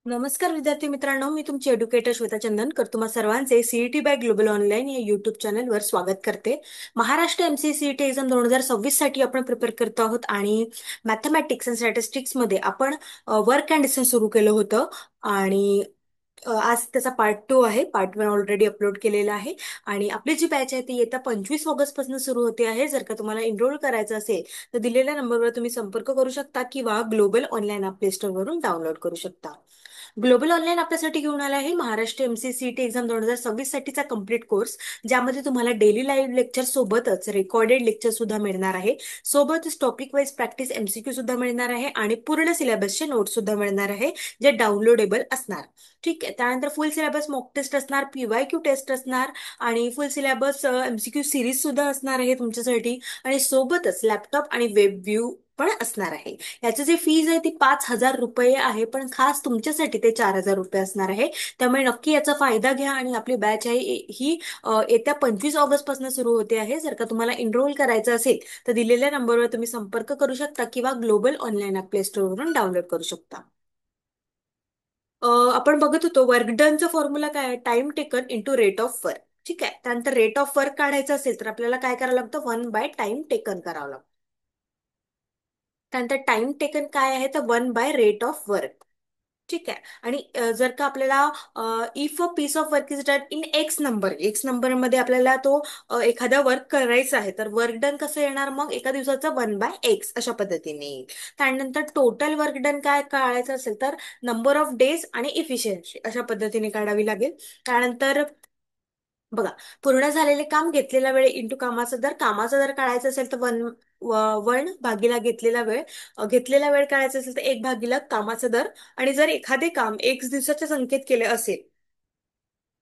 नमस्कार विद्यार्थी मित्रांनो, मी तुमची एड्युकेटर श्वेता चंदनकर तुम्हा सर्वांचे सीईटी बाय ग्लोबल ऑनलाईन या युट्यूब चॅनलवर स्वागत करते. महाराष्ट्र एमसीसीईटी एक्झाम 2026 साठी आपण प्रिपेअर करतो आहोत आणि मॅथमॅटिक्स अँड स्टॅटिस्टिक्स मध्ये आपण वर्क अँड डिस्टन्स सुरू केलं होतं आणि आज त्याचा पार्ट 2 आहे. पार्ट 1 ऑलरेडी अपलोड केलेला आहे आणि आपली जी बॅच आहे ती येत्या 25 ऑगस्ट पासून सुरू होते आहे. जर का तुम्हाला एनरोल करायचं असेल तर दिलेल्या नंबरवर तुम्ही संपर्क करू शकता किंवा global online app play store वरून डाउनलोड करू शकता. ग्लोबल ऑनलाईन आपल्यासाठी घेऊन आला आहे महाराष्ट्र एमसीसीईटी एक्झाम 2026 साठीचा कम्प्लीट कोर्स, ज्यामध्ये तुम्हाला डेली लाईव्ह लेक्चर सोबतच रेकॉर्डेड लेक्चर सुद्धा मिळणार आहे. सोबतच टॉपिक वाईज प्रॅक्टिस एमसीक्यू सुद्धा मिळणार आहे आणि पूर्ण सिलेबसचे नोट्स सुद्धा मिळणार आहे, जे डाउनलोडेबल असणार. ठीक आहे. त्यानंतर फुल सिलेबस मॉक टेस्ट असणार, पीवायक्यू टेस्ट असणार आणि फुल सिलेबस एमसीक्यू सिरीज सुद्धा असणार आहे तुमच्यासाठी. आणि सोबतच लॅपटॉप आणि वेब व्ह्यू पण असणार आहे. याची जी फीज आहे ती 5,000 रुपये आहे, पण खास तुमच्यासाठी ते 4,000 रुपये असणार आहे. त्यामुळे नक्की याचा फायदा घ्या आणि आपली बॅच आहे ही येत्या 25 ऑगस्ट पासून सुरू होते आहे. जर का तुम्हाला एनरोल करायचं असेल तर दिलेल्या नंबरवर तुम्ही संपर्क करू शकता किंवा global online app play store वरून डाउनलोड करू शकता. आपण बघत होतो वर्क डनचा फॉर्म्युला काय आहे, time taken into rate of work. ठीक आहे. त्यानंतर रेट ऑफ वर्क काढायचं असेल तर आपल्याला काय करावं लागतं, 1/टाइम टेकन करावं लागतं. त्यानंतर टाइम टेकन काय आहे तर 1/रेट ऑफ वर्क. ठीक आहे. आणि जर का आपल्याला if a piece of work is done in x number मध्ये आपल्याला तो एखादा वर्क करायचा आहे, तर वर्क डन कसं येणार, मग एका दिवसाचं 1/एक्स अशा पद्धतीने येईल. त्यानंतर टोटल वर्क डन काय काढायचं असेल तर नंबर ऑफ डेज आणि इफिशियन्सी अशा पद्धतीने काढावी लागेल. त्यानंतर बघा, पूर्ण झालेले काम घेतलेला वेळ इंटू कामाचा दर काढायचा असेल तर वन वन भागीला घेतलेला वेळ काढायचा असेल तर 1 भागीला कामाचा दर. आणि जर एखादे काम एक दिवसाच्या संख्येत केले असेल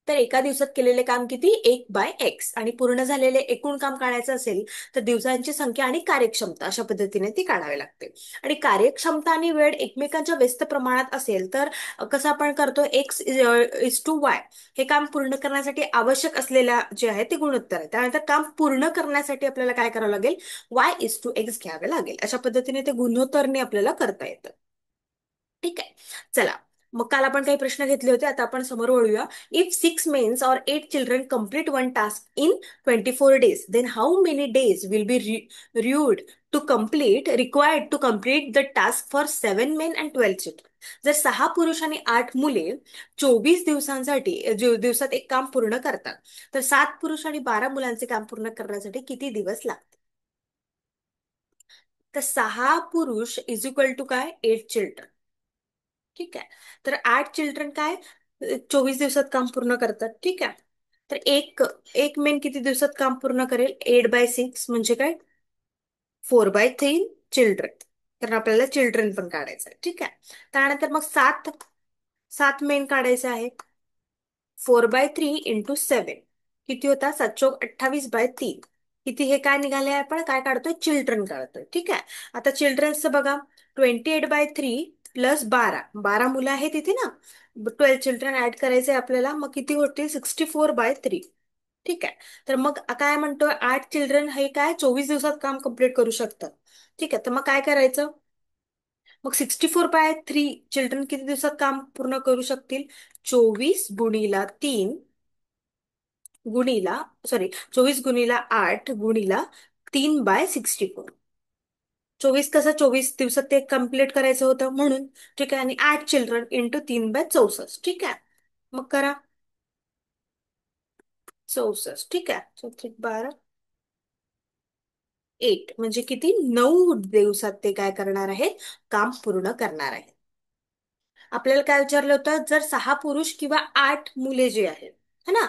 तर एका दिवसात केलेले काम किती, 1/एक्स. आणि पूर्ण झालेले एकूण काम काढायचं असेल तर दिवसांची संख्या आणि कार्यक्षमता अशा पद्धतीने ती काढावी लागते. आणि कार्यक्षमता आणि वेळ एकमेकांच्या व्यस्त प्रमाणात असेल तर कसं आपण करतो, X:Y. हे काम पूर्ण करण्यासाठी आवश्यक असलेल्या जे आहे ते गुणोत्तर आहे. त्यानंतर काम पूर्ण करण्यासाठी आपल्याला काय करावं लागेल, Y:X घ्यावे लागेल. अशा पद्धतीने ते गुणोत्तरने आपल्याला करता येतं. ठीक आहे. चला, मग काल आपण काही प्रश्न घेतले होते, आता आपण समोर वळूया. इफ 6 मेन्स और 8 children complete one task in 24 days, then how many days will be required to complete the task for 7 men and 12 children. जर 6 पुरुष आणि 8 मुले 24 दिवसांसाठी दिवसात एक काम पूर्ण करतात, तर 7 पुरुष आणि 12 मुलांचे काम पूर्ण करण्यासाठी किती दिवस लागतात. तर 6 पुरुष इज इक्वल टू काय, 8 चिल्ड्रन. ठीक आहे. तर 8 चिल्ड्रन काय 24 दिवसात काम पूर्ण करतात. ठीक आहे. तर एक एक मेन किती दिवसात काम पूर्ण करेल, 8/6 म्हणजे काय, 4/3 चिल्ड्रन. कारण आपल्याला चिल्ड्रन पण काढायचं आहे. ठीक आहे. त्यानंतर मग सात सात मेन काढायचे आहे. 4/3 × 7 किती होता, 7 × 28/3. किती हे काय निघाले, आपण काय काढतोय, चिल्ड्रन काढतोय. ठीक आहे. आता चिल्ड्रन्सचं बघा, 28/3 प्लस 12 मुलं आहेत इथे ना, 12 चिल्ड्रन ऍड करायचे आपल्याला, मग किती होतील, 64/3. ठीक आहे. तर मग काय म्हणतोय, 8 चिल्ड्रन हे काय 24 दिवसात काम कम्प्लीट करू शकतात. ठीक आहे. तर मग काय करायचं, मग 64/3 चिल्ड्रन किती दिवसात काम पूर्ण करू शकतील, 24 × 3 गुणीला 24 × 8 गुणीला 3/64. 24 दिवसात ते कम्प्लीट करायचं होतं म्हणून. ठीक आहे. आणि 8 चिल्ड्रन इंटू 3/64. ठीक आहे. मग करा 64. ठीक आहे. 8 म्हणजे किती, 9 दिवसात ते काय करणार आहेत, काम पूर्ण करणार आहेत. आपल्याला काय विचारलं होतं, जर 6 पुरुष किंवा 8 मुले जे आहेत है ना,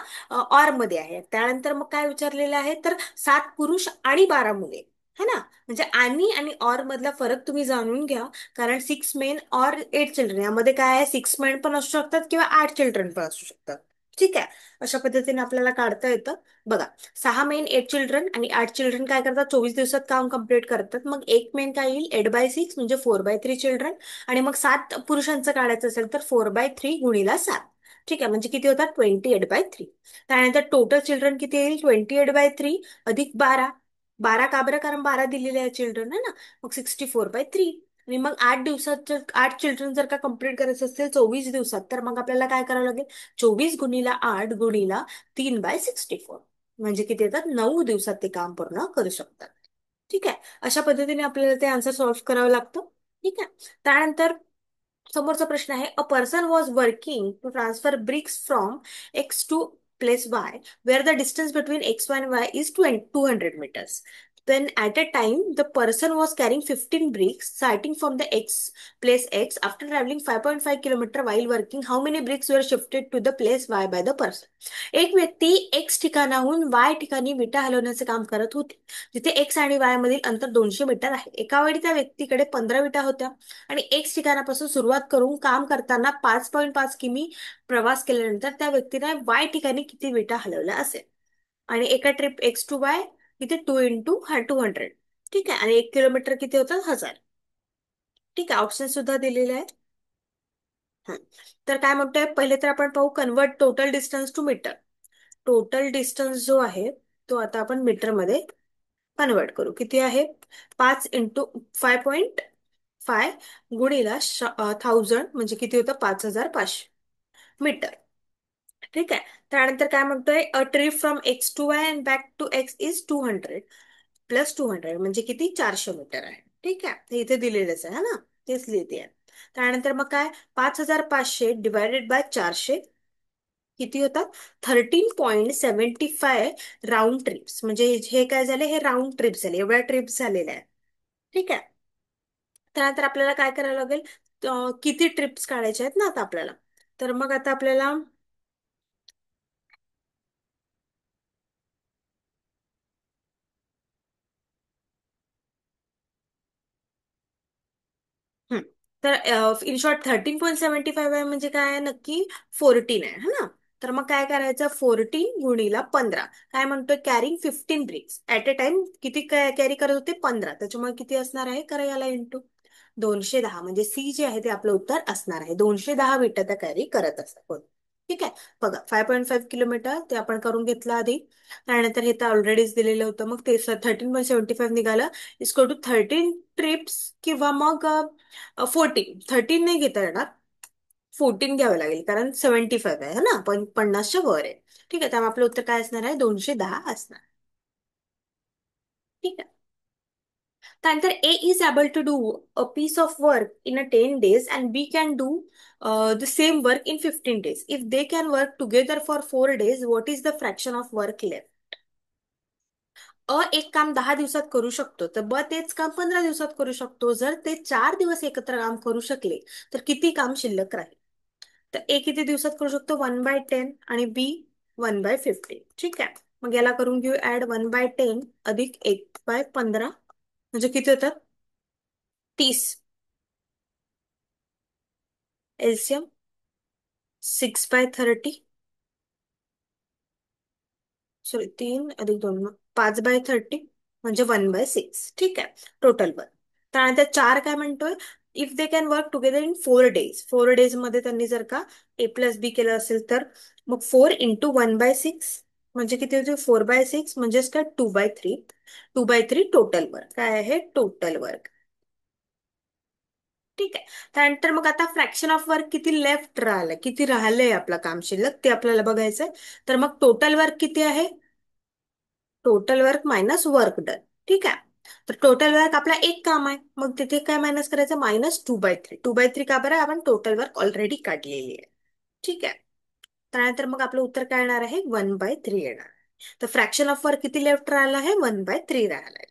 ऑर मध्ये आहेत. त्यानंतर मग काय विचारलेलं आहे, तर 7 पुरुष आणि 12 मुले है ना. म्हणजे आणि ऑर मधला फरक तुम्ही जाणून घ्या. कारण 6 men or 8 चिल्ड्रन यामध्ये काय आहे, 6 men पण असू शकतात किंवा 8 चिल्ड्रन पण असू शकतात. ठीक आहे. अशा पद्धतीने आपल्याला काढता येतं. बघा, 6 men 8 चिल्ड्रन आणि 8 चिल्ड्रन काय करतात, 24 दिवसात काम कम्प्लीट करतात. मग एक मेन काय येईल, 8/6 म्हणजे 4/3 चिल्ड्रन. आणि मग 7 पुरुषांचं काढायचं असेल तर 4/3 × 7. ठीक आहे. म्हणजे किती होतात, 28/3. त्यानंतर टोटल चिल्ड्रन किती येईल, 28/3 अधिक 12. 12 का बरं, कारण 12 दिलेले आहे चिल्ड्रन है ना. मग 64/3. आणि मग 8 दिवसात जर 8 चिल्ड्रन जर का कम्प्लीट करायचं असतील 24 दिवसात, तर मग आपल्याला काय करावं लागेल? 24 गुणिले 8 गुणिला 3/64, म्हणजे किती येतात? 9 दिवसात ते काम पूर्ण करू शकतात. ठीक आहे. अशा पद्धतीने आपल्याला ते आन्सर सॉल्व्ह करावं लागतं. ठीक आहे. त्यानंतर समोरचा प्रश्न आहे, a person was working to transfer bricks from x to place y where the distance between x and y is 200 meters. Then at a time, the person was carrying 15 bricks starting from the X place X. After traveling 5.5 kilometer while working, how many bricks were shifted to the place Y by the person? एक व्यक्ती X ठिकाणाहून Y ठिकाणी विटा हलवण्याचे काम करत होते, जिथे X आणि Y मधील अंतर 200 मीटर आहे. एका वेळी त्या व्यक्तीकडे 15 विटा होत्या आणि X ठिकाणापासून सुरुवात करून काम करताना 5.5 किमी प्रवास केल्यानंतर त्या व्यक्तीने Y ठिकाणी किती विटा हलवल्या असेल? आणि एका ट्रिप X to Y किती? 2 into 200. ठीक आहे. आणि 1 किलोमीटर किती होतात? 1000. ठीक आहे. ऑप्शन सुद्धा दिलेले आहेत. हं. तर काय म्हणतोय, पहिले तर आपण पाहू, convert total distance to meter. Total distance जो आहे तो आता आपण मीटर मध्ये कन्वर्ट करू. किती आहे? 5 into 5.5 गुणिला 1000, म्हणजे किती होतं? 5500 मीटर. ठीक आहे. त्यानंतर काय म्हणतोय, a trip from X to Y and back to x is 200 plus 200, म्हणजे किती? 400 मीटर आहे. ठीक आहे. हे इथे दिलेलंच आहे ना, तेच लिहिते आहे. त्यानंतर मग काय, 5500 डिवायडेड बाय 400 किती होतात? 13.75 राऊंड ट्रिप्स. म्हणजे हे काय झाले? हे राऊंड ट्रिप्स झाले, एवढ्या ट्रिप्स झालेल्या आहेत. ठीक आहे. त्यानंतर आपल्याला काय करायला लागेल? किती ट्रिप्स काढायच्या आहेत ना आता आपल्याला. तर मग आता आपल्याला हं. तर इन शॉर्ट 13.75 आहे म्हणजे काय आहे नक्की? 14 आहे, है ना? तर मग काय करायचं? 14 गुणिला 15. काय म्हणतोय? Carrying 15 bricks at a time. किती कॅरी करत होते? 15. त्याच्यामुळे किती असणार आहे? करा याला इंटू 210, म्हणजे सी जे आहे ते आपलं उत्तर असणार आहे. 210 विटा त्या कॅरी करत असतात. ठीक आहे. बघा, 5.5 किलोमीटर ते आपण करून घेतलं आधी. त्यानंतर हे तर ऑलरेडीच दिलेलं होतं. मग ते 13.75 निघालं. इस्को टू 13 ट्रिप्स, किंवा मग 14 नाही घेता येणार, 14 घ्यावं लागेल, कारण 75 आहे ना, पण 50च्या वर आहे. ठीक आहे. त्यामुळे आपलं उत्तर काय असणार आहे? 210 असणार. ठीक आहे. त्यानंतर A is able to do a piece of work in a 10 days and B can do the same work in 15 days. If they can work together for 4 days, what is the fraction of work left? एक काम 10 दिवसात करू शकतो, तर तेच काम 15 दिवसात करू शकतो. जर ते 4 दिवस एकत्र काम करू शकले, तर किती काम शिल्लक राहील? तर ए किती दिवसात करू शकतो? 1/10 आणि बी 1/15. ठीक आहे. मग याला करून घेऊ ऍड. 1/10 अधिक 1/15, म्हणजे किती होतात? 30. एलसीएम 6/30, सॉरी 3 अधिक 2, 5/30, म्हणजे 1/6. ठीक आहे. टोटल वर. त्यानंतर 4 काय म्हणतोय? If they can work together in 4 days. 4 days मध्ये त्यांनी जर का A+B केलं असेल, तर मग 4 into 1/6, म्हणजे किती होते? 4/6, म्हणजेच काय? 2/3. 2/3 टोटल वर्क. काय आहे? Total work. ठीक आहे. त्यानंतर मग आता फ्रॅक्शन ऑफ वर्क किती लेफ्ट राहिलंय, किती राहिलंय आपलं काम शिल्लक, ते आपल्याला बघायचंय. तर मग टोटल वर्क किती आहे? Total work minus work done. ठीक आहे. तर टोटल वर्क आपला एक काम आहे, मग तिथे काय मायनस करायचं? -2/3. 2/3 का बरं? आपण टोटल वर्क ऑलरेडी काढलेली आहे. ठीक आहे. त्यानंतर मग आपलं उत्तर काय येणार आहे? 1/3 येणार आहे. तर फ्रॅक्शन ऑफ वर्क किती लेफ्ट राहिला आहे? 1/3 राहिला आहे.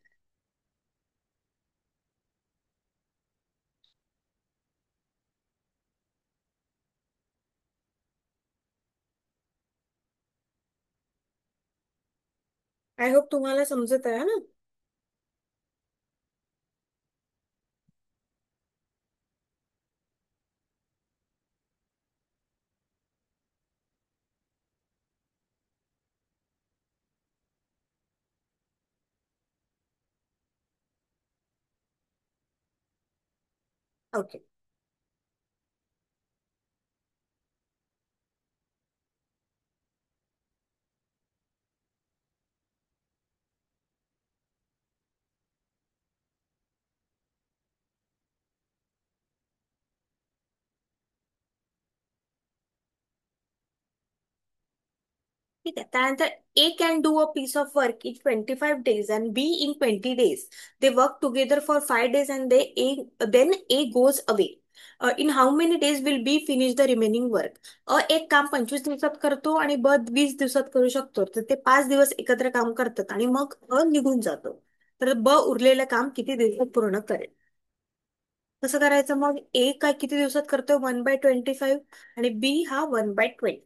आय होप तुम्हाला समजत आहे ना? ओके. ठीक आहे. त्यानंतर A can do a piece of work in 25 days and B in 20 days. They work together for 5 days and then A goes away. In how many days will B finish the remaining work. एक काम 25 दिवसात करतो आणि ब 20 दिवसात करू शकतो, तर ते 5 दिवस एकत्र काम करतात आणि मग निघून जातो. तर ब उरलेलं काम किती दिवसात पूर्ण करेल. कसं करायचं मग, ए काय किती दिवसात करतोय 1/25 आणि बी हा 1/20.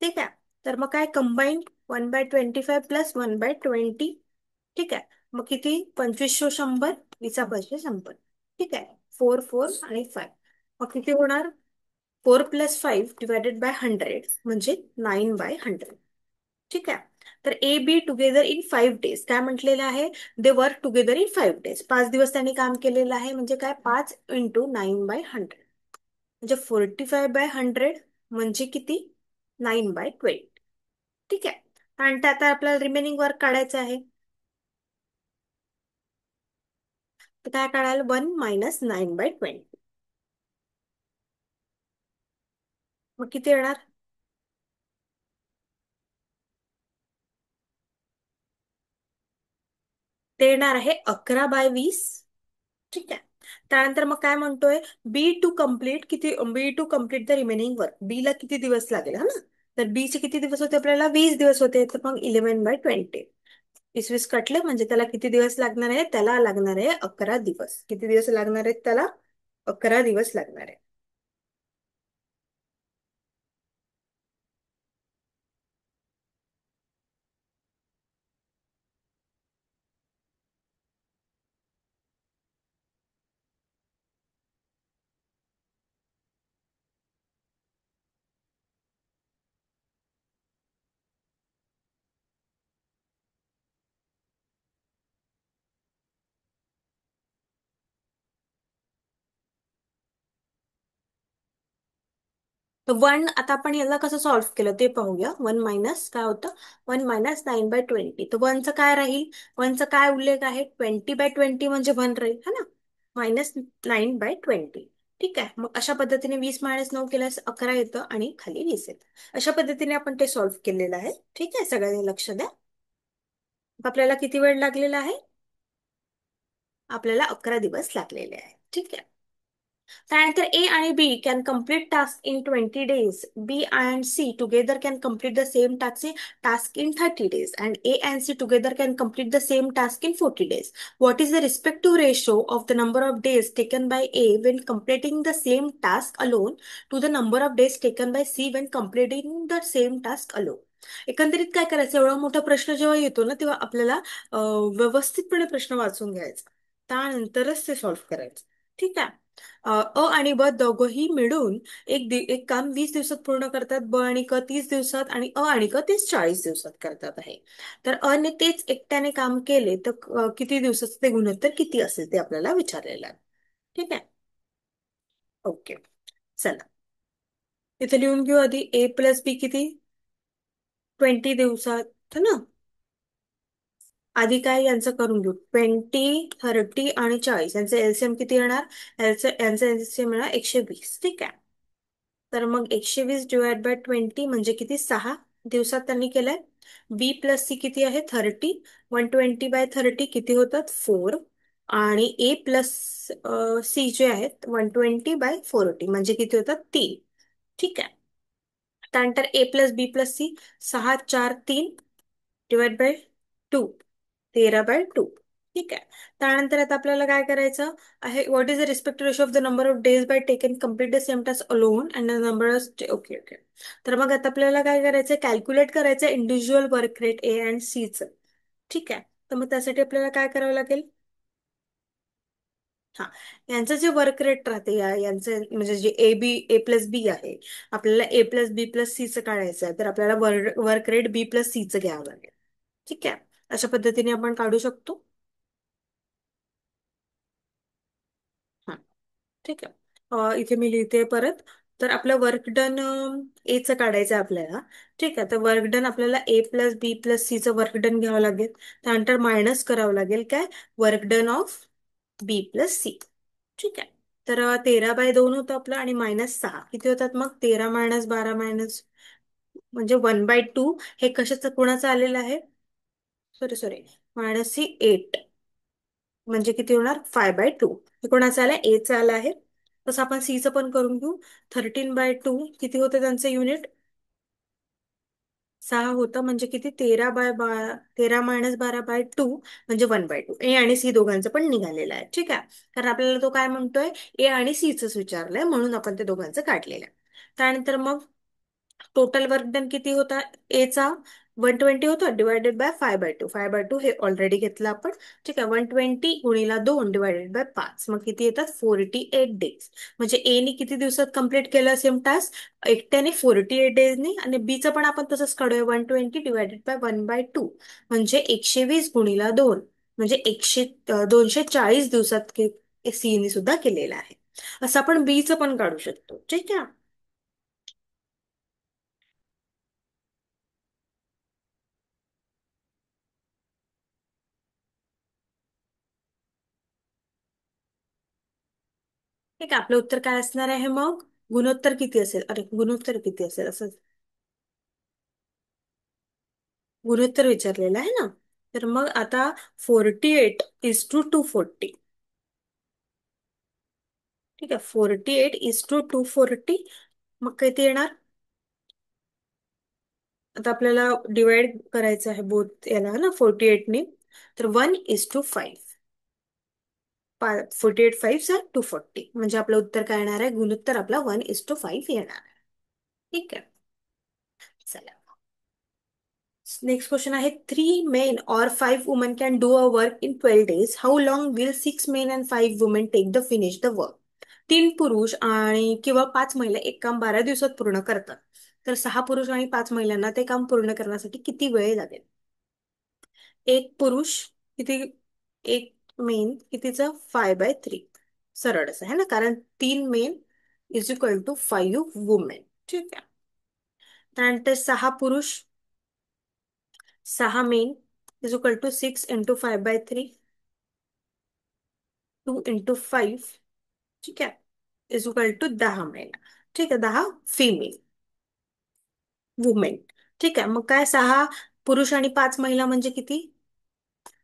ठीक आहे. तर मग काय कंबाईन 1/25 प्लस 1/20. ठीक आहे. मग किती 25 100, विसा 500. ठीक आहे. 4 4 आणि 5. मग किती होणार, 4 + 5 डिवायडेड बाय 100 म्हणजे 9/100. ठीक आहे. तर A be together in 5 days काय म्हटलेलं आहे, दे वर्क टुगेदर इन 5 days. 5 दिवस त्यांनी काम केलेलं आहे, म्हणजे काय 5 × 9/100 म्हणजे 45/100 म्हणजे किती 9/20. ठीक आहे. आणि ते आता आपल्याला रिमेनिंग वर्क काढायचं आहे. तर काय काढायला 1 - 9/20. मग किती येणार, ते येणार आहे 11/20. ठीक आहे. त्यानंतर मग काय म्हणतोय, B to complete the remaining work. B ला किती दिवस लागेल, हा ना. तर बी चे किती दिवस होते, आपल्याला 20 दिवस होते, तर मग 11/20. 20 कटले म्हणजे त्याला किती दिवस लागणार आहे, त्याला लागणार आहे 11 दिवस. किती दिवस लागणार आहेत त्याला, 11 दिवस लागणार आहे. तर वन, आता आपण याला कसं सॉल्व्ह केलं ते पाहूया. वन मायनस काय होतं, 1 - 9/20. तर वनचं काय राहील, वनचं काय उल्लेख आहे, 20/20 म्हणजे 1 राहील, हा ना. -9/20. ठीक आहे. मग अशा पद्धतीने 20 - 9 केल्यास 11 येतं आणि खाली 20 येतं. अशा पद्धतीने आपण ते सॉल्व्ह केलेलं आहे. ठीक आहे, सगळ्यांनी लक्ष द्या. आपल्याला किती वेळ लागलेला आहे, आपल्याला 11 दिवस लागलेले आहे. ठीक आहे. त्यानंतर ए आणि B can complete task in 20 days. B and C together can complete the same task in 30 days. And A and C together can complete the same task in 40 days. What is the respective ratio of the number of days taken by A when completing the same task alone to the number of days taken by C when completing the same task alone? एकंदरीत काय करायचं, एवढा मोठा प्रश्न जेव्हा येतो ना, तेव्हा आपल्याला व्यवस्थितपणे प्रश्न वाचून घ्यायचा, त्यानंतरच ते सॉल्व्ह करायचं. ठीक आहे. आणि ब दोघंही मिळून एक काम 20 दिवसात पूर्ण करतात. ब आणि क 30 दिवसात आणि अ आणि क 30 40 दिवसात करतात आहे. तर अ ने तेच एकट्याने काम केले तर किती दिवसाचं ते गुणोत्तर किती असेल ते आपल्याला विचारलेलं आहे. ठीक आहे. ओके. चला, इथे लिहून घेऊ आधी. A + B किती 20 दिवसात, है ना. आधी काय यांचं करून घेऊ, 20 30 आणि 40 यांचं एलसीएम किती येणार, यांचं एलसीएम येणार 120. ठीक आहे. तर मग 120 ÷ 20 म्हणजे किती, 6 दिवसात त्यांनी केलंय. B + C किती आहे 30. 120/30 किती होतात 4. आणि A + C जे आहेत 120/40 म्हणजे किती होतात 3. ठीक आहे. त्यानंतर A + B + C, 6 4 3 ÷ 2, 13/2. ठीक आहे. त्यानंतर आता आपल्याला काय करायचं आहे, what is the respective ratio of the number of days by taken complete the same task alone and the number of, okay okay. तर मग आता आपल्याला काय करायचं, कॅल्क्युलेट करायचं individual work rate A and C चं. ठीक आहे. तर मग त्यासाठी आपल्याला काय करावं लागेल, हा, यांचं जे वर्क रेट राहते यांचं म्हणजे जे A + B आहे, आपल्याला A + B + C चं काढायचं आहे, तर आपल्याला वर्क रेट B + C चं घ्यावं लागेल. ठीक आहे. अशा पद्धतीने आपण काढू शकतो. हा. ठीक आहे. इथे मी लिहिते परत. तर आपलं वर्क डन एचं काढायचं आहे आपल्याला. ठीक आहे. तर वर्क डन आपल्याला A + B + C चं वर्क डन घ्यावं लागेल. त्यानंतर मायनस करावं लागेल काय, work done of B + C. ठीक आहे. तर 13/2 होतं आपलं आणि -6 किती होतात मग, 13 - 12 - म्हणजे 1/2 हे कशाचं कोणाचं आलेलं आहे, सॉरी सॉरी, -8 म्हणजे किती होणार, 5/2 हे कोणाचं आलं, एचं आलं आहे. तसं आपण सीचं पण करून घेऊ. 13/2 किती होतं त्यांचं युनिट, 6 होतं, म्हणजे किती, 13 - 12 म्हणजे 1/2. ए आणि सी दोघांचं पण निघालेलं आहे, ठीक आहे. कारण आपल्याला तो काय म्हणतोय, ए आणि सीच विचारलंय म्हणून आपण ते दोघांचं काढलेलं आहे. त्यानंतर मग टोटल वर्क डन किती होता, एचा 120 होता, डिवायडेड बाय 5/2. 5/2 हे ऑलरेडी घेतलं आपण, ठीक आहे. 120 गुणिला 2 डिवायडेड बाय 5, मग किती येतात, 48 डेज. म्हणजे ए ने किती दिवसात कंप्लीट केलं सेम टास्क, एकट्याने 48 डेजनी. आणि बीचं पण आपण तसंच काढूया, 120 डिवायडेड बाय 1/2 म्हणजे 120 गुणिला 2 म्हणजे 240 दिवसात सी ने सुद्धा केलेलं आहे. असं आपण बीचं पण काढू शकतो, ठीक आहे. ठीक आहे, आपलं उत्तर काय असणार आहे मग, गुणोत्तर किती असेल, अरे गुणोत्तर किती असेल असं, गुणोत्तर विचारलेलं आहे ना. तर मग आता 48 is to 240, ठीक आहे. 48 is to 240, मग किती येणार, आता आपल्याला डिवाइड करायचं आहे बोथ याला ना 48ने. तर 1:5, 48 5 240, म्हणजे आपलं उत्तर काय येणार आहे, गुणोत्तर आपला 1:5 येणार आहे, ठीक आहे. चला, नेक्स्ट क्वेश्चन आहे, 3 men or 5 women can do a work in 12 days. How long will 6 men and 5 women take the finish the work. 3 पुरुष आणि किंवा 5 महिला एक काम 12 दिवसात पूर्ण करतात, तर 6 पुरुष आणि 5 महिलांना ते काम पूर्ण करण्यासाठी किती वेळ लागेल. एक पुरुष किती, एक मेन कितीचं, 5/3, सरळ असं आहे ना, कारण 3 men is equal to 5 women, ठीक आहे. त्यानंतर 6 पुरुष, 6 मेन इज इक्वल टू 6 × 5/3, 2 × 5, ठीक आहे, इज इक्वल टू 10 महिला, ठीक आहे, 10 फिमेल वुमेन, ठीक आहे. मग काय, 6 पुरुष आणि 5 महिला म्हणजे किती,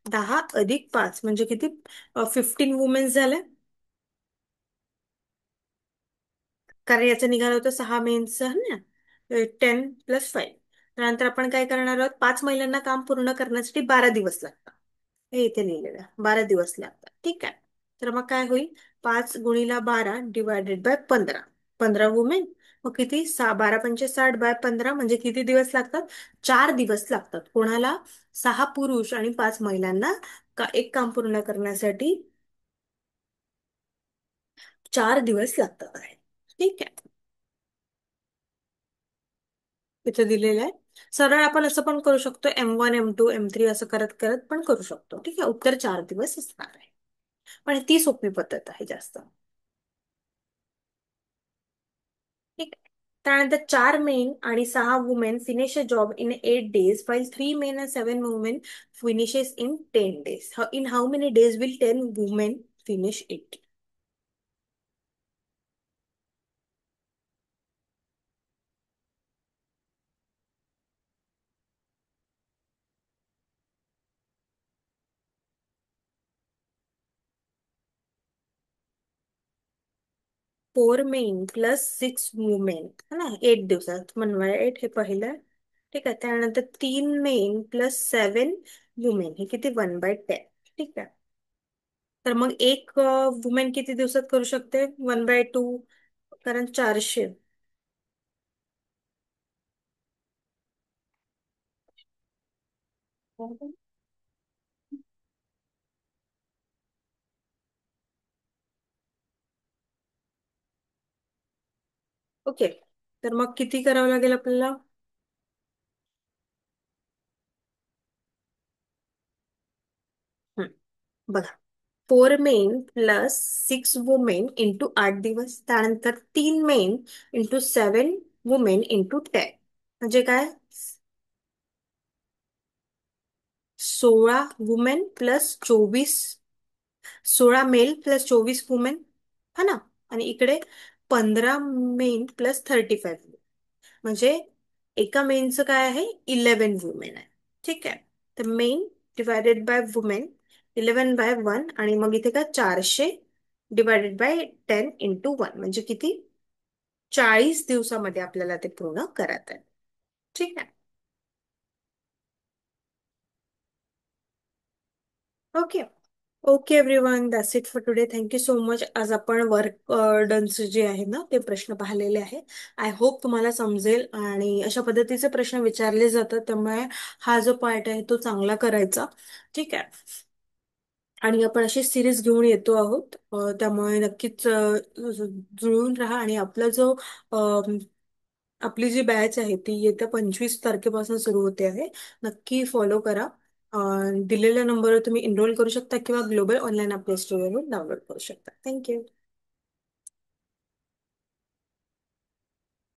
10 + 5 म्हणजे किती, 15 वुमेन्स झाल्या. कारण याचं निघालं होतं 6 मेन्सचं ना, 10 + 5. त्यानंतर आपण काय करणार आहोत, 5 महिलांना काम पूर्ण करण्यासाठी 12 दिवस लागतात, हे इथे लिहिलेलं आहे, 12 दिवस लागतात, ठीक आहे. तर मग काय होईल, 5 × 12 डिवायडेड बाय 15, 15 वुमेन. मग किती, 12×5 = 60/15 म्हणजे किती दिवस लागतात, 4 दिवस लागतात. कोणाला, 6 पुरुष आणि 5 महिलांना एक काम पूर्ण करण्यासाठी 4 दिवस लागतात आहे, ठीक आहे. इथे दिलेलं आहे. सरळ आपण असं पण करू शकतो, M1 M2 M3 असं करत करत पण करू शकतो, ठीक आहे. उत्तर 4 दिवस असणार आहे, पण ती सोपी पद्धत आहे जास्त, ठीक आहे. त्यानंतर 4 मेन आणि 6 women finish a job in 8 days, while 3 men and 7 women finishes in 10 days. In how many days will 10 women finish it? 4 men + 6 women है ना, 8 दिवसात, 1/8 हे पहिलं आहे, ठीक आहे. त्यानंतर 3 men + 7 वुमेन हे किती, 1/10, ठीक आहे. तर मग एक वुमेन किती दिवसात करू शकते, 1/2, कारण 400. ओके, तर मग किती करावं लागेल आपल्याला, हं, बघा, 4 men + 6 वुमेन इंटू 8 दिवस, त्यानंतर 3 men × 7 वुमेन इंटू 10, म्हणजे काय, 16 वुमेन + 24, 16 मेल + 24 वुमेन, हा ना. आणि इकडे 15 मेन + 35, म्हणजे एका मेनचं काय आहे, 11 वुमेन आहे. ठीक आहे. तर मेन डिवायडेड बाय वुमेन, 11/1, आणि मग इथे काय 400 डिवायडेड बाय 10 × 1, म्हणजे किती, 40 दिवसामध्ये आपल्याला ते पूर्ण करायचं आहे. ठीक आहे. Okay. Okay everyone, that's it for today. Thank you so much. आज आपण वर्क डनचे जे आहे ना ते प्रश्न पाहिलेले आहे. आय होप तुम्हाला समजेल, आणि अशा पद्धतीचे प्रश्न विचारले जातात, त्यामुळे हा जो पार्ट आहे तो चांगला करायचा. ठीक आहे. आणि आपण अशी सिरीज घेऊन येतो आहोत, त्यामुळे नक्कीच जुळून राहा. आणि आपला जो आपली जी बॅच आहे ती येत्या 25 तारखेपासून सुरू होते आहे. नक्की फॉलो करा. दिलेल्या नंबरवर तुम्ही एनरोल करू शकता किंवा ग्लोबल ऑनलाईन आपल्या स्टोअरवरून डाउनलोड करू शकता. थँक्यू.